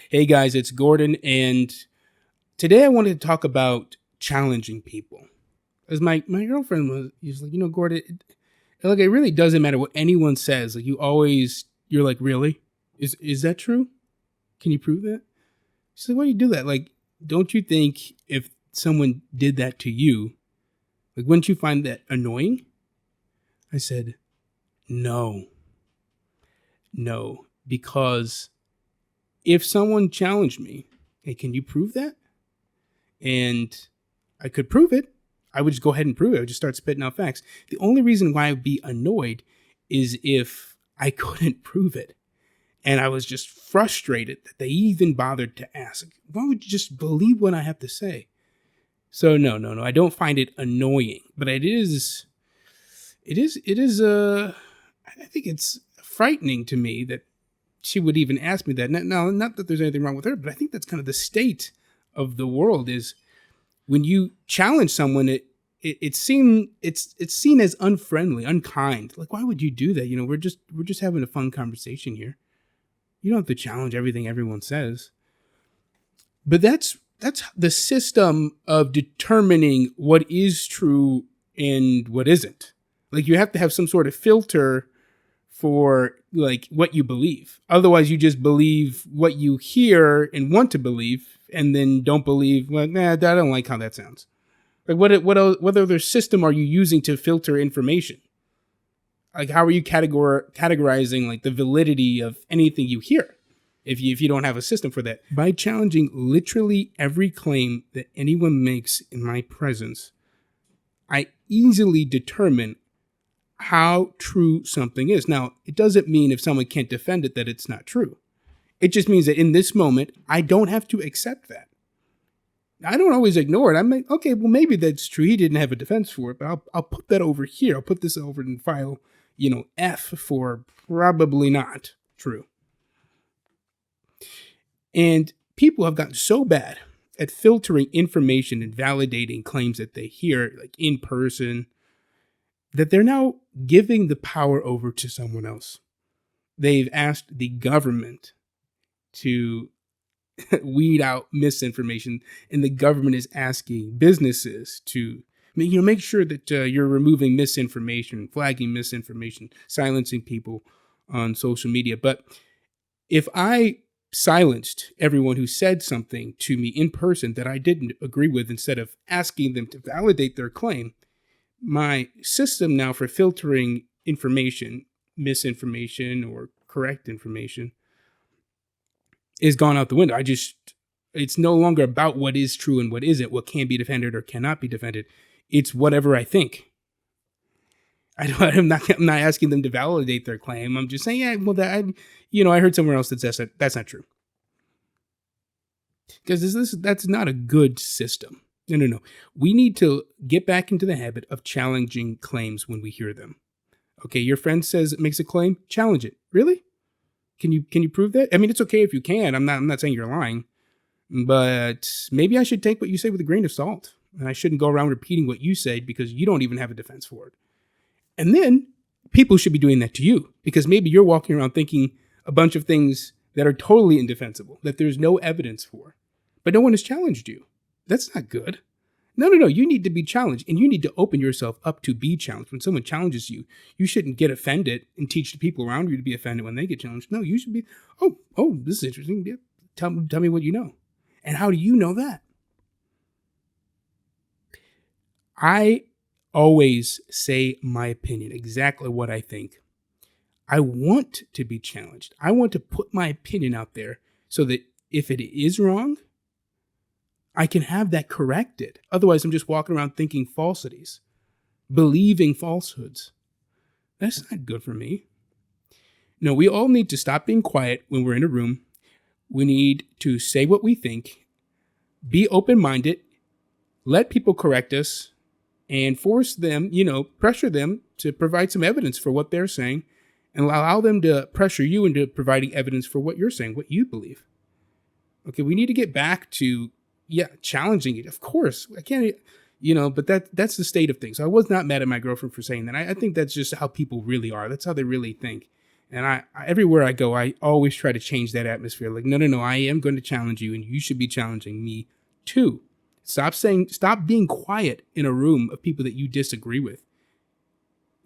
Hey guys, it's Gordon, and today I wanted to talk about challenging people. As my girlfriend was like, Gordon, it really doesn't matter what anyone says. Like you're like, really? Is that true? Can you prove that? She's like, why do you do that? Like, don't you think if someone did that to you, like, wouldn't you find that annoying? I said, no, because if someone challenged me, hey, can you prove that? And I could prove it. I would just go ahead and prove it. I would just start spitting out facts. The only reason why I would be annoyed is if I couldn't prove it. And I was just frustrated that they even bothered to ask. Why would you just believe what I have to say? So no. I don't find it annoying, but I think it's frightening to me that she would even ask me that. Now, not that there's anything wrong with her, but I think that's kind of the state of the world is when you challenge someone, it's seen as unfriendly, unkind. Like, why would you do that? We're just having a fun conversation here. You don't have to challenge everything everyone says. But that's the system of determining what is true and what isn't. Like, you have to have some sort of filter for like what you believe. Otherwise, you just believe what you hear and want to believe, and then don't believe. Well, I don't like how that sounds. Like, what other system are you using to filter information? Like, how are you categorizing like the validity of anything you hear if you don't have a system for that? By challenging literally every claim that anyone makes in my presence, I easily determine how true something is. Now, it doesn't mean if someone can't defend it that it's not true. It just means that in this moment, I don't have to accept that. I don't always ignore it. I'm like, okay, well, maybe that's true. He didn't have a defense for it, but I'll put that over here. I'll put this over in file, F for probably not true. And people have gotten so bad at filtering information and validating claims that they hear, like in person, that they're now giving the power over to someone else. They've asked the government to weed out misinformation, and the government is asking businesses to make sure that you're removing misinformation, flagging misinformation, silencing people on social media. But if I silenced everyone who said something to me in person that I didn't agree with, instead of asking them to validate their claim, my system now for filtering information, misinformation or correct information, is gone out the window. It's no longer about what is true and what isn't, what can be defended or cannot be defended. It's whatever I think. I'm not asking them to validate their claim. I'm just saying, I heard somewhere else that says that's not true. Because that's not a good system. No. We need to get back into the habit of challenging claims when we hear them. Okay, your friend makes a claim, challenge it. Really? Can you prove that? I mean, it's okay if you can. I'm not saying you're lying, but maybe I should take what you say with a grain of salt, and I shouldn't go around repeating what you said because you don't even have a defense for it. And then people should be doing that to you because maybe you're walking around thinking a bunch of things that are totally indefensible, that there's no evidence for, but no one has challenged you. That's not good. No. You need to be challenged, and you need to open yourself up to be challenged. When someone challenges you, you shouldn't get offended and teach the people around you to be offended when they get challenged. No, you should be, oh, this is interesting. Yeah, tell me what you know. And how do you know that? I always say my opinion, exactly what I think. I want to be challenged. I want to put my opinion out there so that if it is wrong, I can have that corrected. Otherwise, I'm just walking around thinking falsities, believing falsehoods. That's not good for me. No, we all need to stop being quiet when we're in a room. We need to say what we think, be open-minded, let people correct us, and force them, pressure them to provide some evidence for what they're saying, and allow them to pressure you into providing evidence for what you're saying, what you believe. Okay, we need to get back to challenging it. Of course, I can't, but that's the state of things. I was not mad at my girlfriend for saying that. I think that's just how people really are. That's how they really think. And everywhere I go, I always try to change that atmosphere. Like, no, I am going to challenge you, and you should be challenging me too. Stop being quiet in a room of people that you disagree with.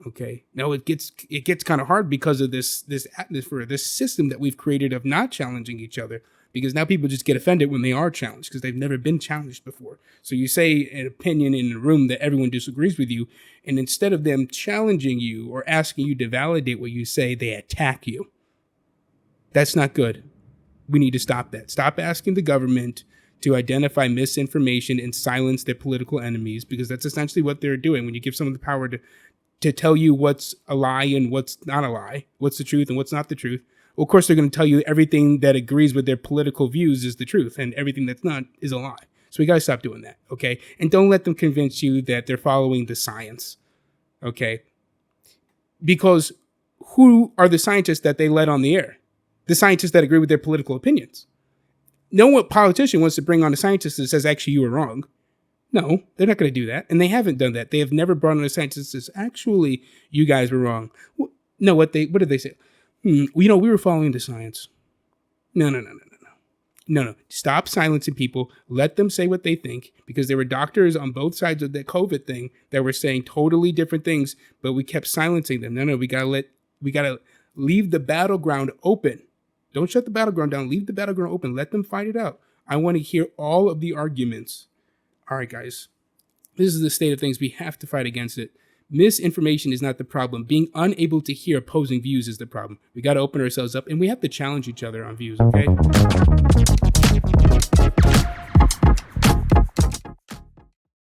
Okay. Now it gets kind of hard because of this atmosphere, this system that we've created of not challenging each other. Because now people just get offended when they are challenged because they've never been challenged before. So you say an opinion in a room that everyone disagrees with you, and instead of them challenging you or asking you to validate what you say, they attack you. That's not good. We need to stop that. Stop asking the government to identify misinformation and silence their political enemies, because that's essentially what they're doing. When you give someone the power to tell you what's a lie and what's not a lie, what's the truth and what's not the truth, well, of course, they're going to tell you everything that agrees with their political views is the truth, and everything that's not is a lie. So we got to stop doing that, okay? And don't let them convince you that they're following the science, okay? Because who are the scientists that they let on the air? The scientists that agree with their political opinions. No politician wants to bring on a scientist that says, actually, you were wrong. No, they're not going to do that, and they haven't done that. They have never brought on a scientist that says, actually, you guys were wrong. No, what did they say? We were following the science. No. Stop silencing people. Let them say what they think, because there were doctors on both sides of the COVID thing that were saying totally different things, but we kept silencing them. No, we gotta leave the battleground open. Don't shut the battleground down. Leave the battleground open. Let them fight it out. I want to hear all of the arguments. All right, guys. This is the state of things. We have to fight against it. Misinformation is not the problem. Being unable to hear opposing views is the problem. We got to open ourselves up, and we have to challenge each other on views, okay?